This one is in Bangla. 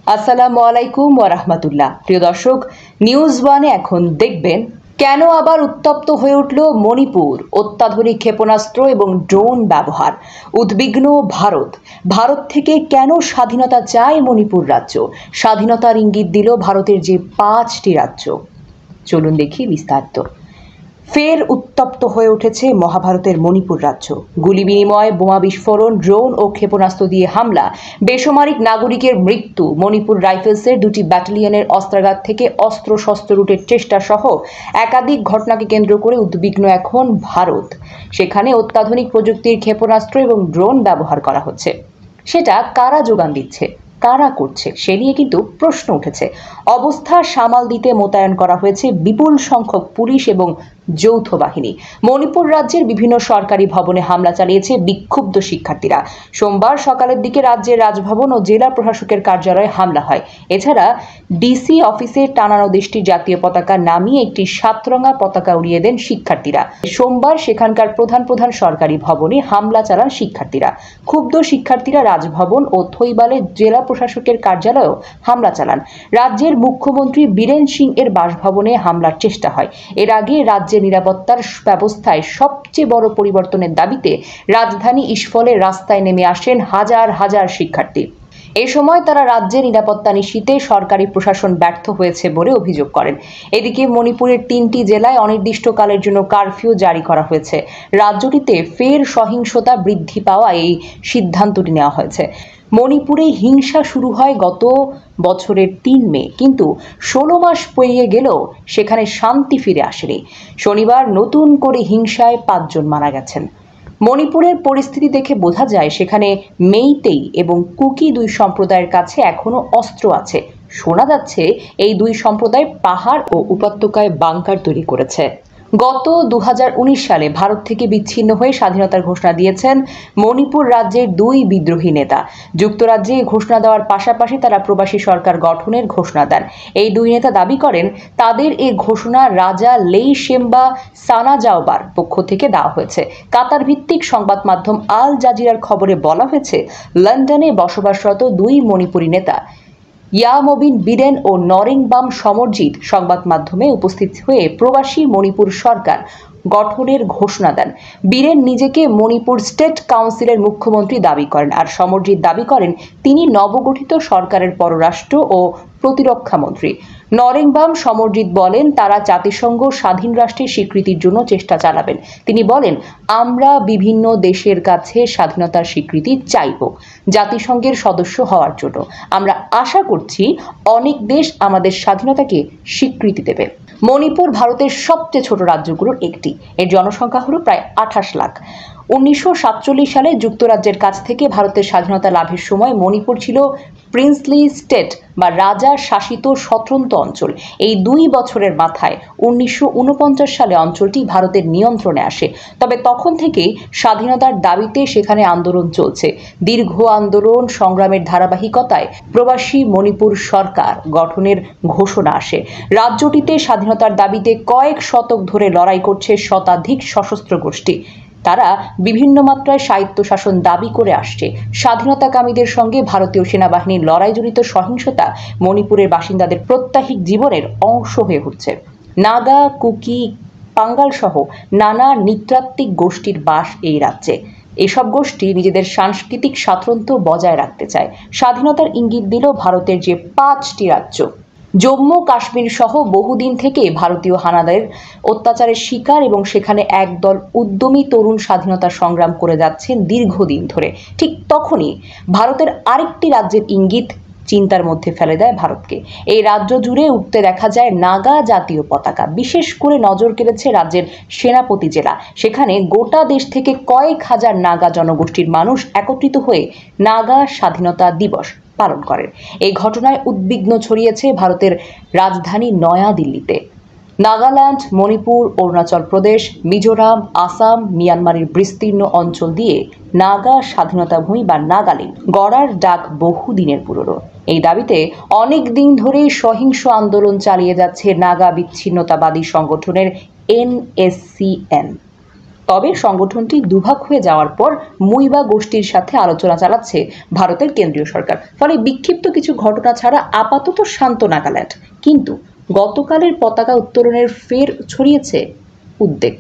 আসসালামু আলাইকুম ওয়া রাহমাতুল্লাহ। প্রিয় দর্শক, নিউজ ওয়ানে এখন দেখবেন কেন আবার উত্তপ্ত হয়ে উঠল মণিপুর, অত্যাধুনিক ক্ষেপণাস্ত্র এবং ড্রোন ব্যবহার, উদ্বিগ্ন ভারত। ভারত থেকে কেন স্বাধীনতা চায় মণিপুর রাজ্য, স্বাধীনতার ইঙ্গিত দিল ভারতের যে 5টি রাজ্য। চলুন দেখি বিস্তারিত। ফের উত্তপ্ত হয়ে উঠেছে মহাভারতের মণিপুর রাজ্য। গুলি বিনিময়, বোমা বিস্ফোরণ, ড্রোন ও ক্ষেপণাস্ত্র দিয়ে হামলা, বেসামরিক নাগরিকের মৃত্যু, মণিপুর রাইফেলসের 2টি ব্যাটালিয়নের অস্ত্রাগার থেকে অস্ত্রশস্ত্র লুটের চেষ্টা সহ একাধিক ঘটনাকে কেন্দ্র করে উদ্বিগ্ন এখন ভারত। সেখানে অত্যাধুনিক প্রযুক্তির ক্ষেপণাস্ত্র এবং ড্রোন ব্যবহার করা হচ্ছে। সেটা কারা যোগান দিচ্ছে, কারা করছে, সে নিয়ে কিন্তু প্রশ্ন উঠেছে। অবস্থা সামাল দিতে মোতায়েন করা হয়েছে বিপুল সংখ্যক পুলিশ এবং যৌথ বাহিনী। মণিপুর রাজ্যের বিভিন্ন সরকারি ভবনে হামলা চালিয়েছে বিক্ষুব্ধ শিক্ষার্থীরা। সোমবার সকালের দিকে রাজ্যের রাজভবন ও জেলা প্রশাসকের কার্যালয়ে হামলা হয়। এছাড়া ডিসি অফিসে টানানো দেশটির জাতীয় পতাকা নামিয়ে একটি সাতরঙা পতাকা উড়িয়ে দেন শিক্ষার্থীরা। সোমবার সেখানকার প্রধান সরকারি ভবনে হামলা চালান শিক্ষার্থীরা। ক্ষুব্ধ শিক্ষার্থীরা রাজভবন ও থৈবালে জেলা প্রশাসকের কার্যালয়েও হামলা চালান। রাজ্যের মুখ্যমন্ত্রী বীরেন সিং এর বাসভবনে হামলার চেষ্টা হয়। এর আগে রাজ্যের নিরাপত্তার ব্যবস্থায় সবচেয়ে বড় পরিবর্তনের দাবিতে রাজধানী ইম্ফলে রাস্তায় নেমে আসেন হাজার হাজার শিক্ষার্থী। এ সময় তারা রাজ্যের নিরাপত্তা নিশ্চিতে সরকারি প্রশাসন ব্যর্থ হয়েছে বলে অভিযোগ করেন। এদিকে মণিপুরের 3টি জেলায় অনির্দিষ্টকালের জন্য কারফিউ জারি করা হয়েছে। রাজ্যটিতে ফের সহিংসতা বৃদ্ধি পাওয়া এই সিদ্ধান্তটি নেওয়া হয়েছে। মণিপুরে হিংসা শুরু হয় গত বছরের 3 মে, কিন্তু 16 মাস পেরিয়ে গেলেও সেখানে শান্তি ফিরে আসেনি। শনিবার নতুন করে হিংসায় 5 জন মারা গেছেন। মণিপুরের পরিস্থিতি দেখে বোঝা যায় সেখানে মেইতেই এবং কুকি 2 সম্প্রদায়ের কাছে এখনো অস্ত্র আছে। শোনা যাচ্ছে এই 2 সম্প্রদায় পাহাড় ও উপত্যকায় বাংকার তৈরি করেছে। গত 2019 সালে ভারত থেকে বিচ্ছিন্ন হয়ে স্বাধীনতার ঘোষণা দিয়েছেন মণিপুর রাজ্যের 2 বিদ্রোহী নেতা। যুক্তরাজ্যে ঘোষণা দেওয়ার পাশাপাশি তারা প্রবাসী সরকার গঠনের ঘোষণা দেন। এই 2 নেতা দাবি করেন তাদের এই ঘোষণা রাজা লেইশেম্বা সানাজাওবার পক্ষ থেকে দেওয়া হয়েছে। কাতার ভিত্তিক সংবাদ মাধ্যম আল জাজিরার খবরে বলা হয়েছে, লন্ডনে বসবাসরত 2 মণিপুরী নেতা ইয়ামবিন বীরেন ও নরেংবাম সমরজিৎ সংবাদ মাধ্যমে উপস্থিত হয়ে প্রবাসী মণিপুর সরকার গঠনের ঘোষণা দেন। বীরেন নিজেকে মণিপুর স্টেট কাউন্সিলের মুখ্যমন্ত্রী দাবি করেন, আর সমরজিৎ দাবি করেন তিনি নবগঠিত সরকারের পররাষ্ট্র ও প্রতিরক্ষা মন্ত্রী। নরেংবাম সমরজিৎ বলেন তারা জাতিসংঘ স্বাধীন রাষ্ট্রের স্বীকৃতির জন্য চেষ্টা চালাবেন। তিনি বলেন, আমরা বিভিন্ন দেশের কাছে স্বাধীনতার স্বীকৃতি চাইব জাতিসংঘের সদস্য হওয়ার জন্য। আমরা আশা করছি অনেক দেশ আমাদের স্বাধীনতাকে স্বীকৃতি দেবে। মণিপুর ভারতের সবচেয়ে ছোট রাজ্যগুলোর একটি। এর জনসংখ্যা হলো প্রায় 28 লাখ। 1947 সালে যুক্তরাজ্যের কাছ থেকে ভারতের স্বাধীনতা লাভের সময় মণিপুর ছিল প্রিন্সলি স্টেট বা রাজা শাসিত স্বতন্ত্র অঞ্চল। এই 2 বছরের মাথায় 1949 সালে অঞ্চলটি ভারতের নিয়ন্ত্রণে আসে। তবে তখন থেকেই স্বাধীনতার দাবিতে সেখানে আন্দোলন চলছে। দীর্ঘ আন্দোলন সংগ্রামের ধারাবাহিকতায় প্রবাসী মণিপুর সরকার গঠনের ঘোষণা আসে। রাজ্যটিতে স্বাধীনতার দাবিতে কয়েক শতক ধরে লড়াই করছে শতাধিক সশস্ত্র গোষ্ঠী। তারা বিভিন্ন মাত্রায় স্বায়ত্তশাসন দাবি করে আসছে। স্বাধীনতাকামীদের সঙ্গে ভারতীয় সেনাবাহিনীর লড়াই জড়িত সহিংসতা মণিপুরের বাসিন্দাদের প্রত্যাহিক জীবনের অংশ হয়ে উঠছে। নাগা, কুকি, পাঙ্গাল সহ নানা নৃতাত্ত্বিক গোষ্ঠীর বাস এই রাজ্যে। এসব গোষ্ঠী নিজেদের সাংস্কৃতিক স্বাতন্ত্র্য বজায় রাখতে চায়। স্বাধীনতার ইঙ্গিত দিল ভারতের যে 5টি রাজ্য। জম্মু কাশ্মীর সহ বহুদিন থেকে ভারতীয় হানাদারের অত্যাচারের শিকার এবং সেখানে একদল উদ্যমী তরুণ স্বাধীনতা সংগ্রাম করে যাচ্ছেন দীর্ঘদিন ধরে। ঠিক তখনই ভারতের আরেকটি রাজ্যের ইঙ্গিত চিন্তার মধ্যে ফেলে দেয় ভারতকে। এই রাজ্য জুড়ে উঠতে দেখা যায় নাগা জাতীয় পতাকা। বিশেষ করে নজর কেড়েছে রাজ্যের সেনাপতি জেলা। সেখানে গোটা দেশ থেকে কয়েক হাজার নাগা জনগোষ্ঠীর মানুষ একত্রিত হয়ে নাগা স্বাধীনতা দিবস পালন করেন। এই ঘটনায় উদ্বিগ্ন ছড়িয়েছে ভারতের রাজধানী নয়াদিল্লিতে। নাগাল্যান্ড, মণিপুর, অরুণাচল প্রদেশ, মিজোরাম, আসাম, মিয়ানমারের বিস্তীর্ণ অঞ্চল দিয়ে নাগা স্বাধীনতা ভূমি বা নাগাল্যান্ড গড়ার ডাক বহুদিনের পুরনো। এই দাবিতে অনেক দিন ধরেই সহিংস আন্দোলন চালিয়ে যাচ্ছে নাগা বিচ্ছিন্নতাবাদী সংগঠনের NSCN। তবে সংগঠনটি দুভাগ হয়ে যাওয়ার পর মুইবা গোষ্ঠীর সাথে আলোচনা চালাচ্ছে ভারতের কেন্দ্রীয় সরকার। ফলে বিক্ষিপ্ত কিছু ঘটনা ছাড়া আপাতত শান্ত নাগাল্যান্ড, কিন্তু গতকালের পতাকা উত্তোলনের ফের ছড়িয়েছে উদ্বেগ।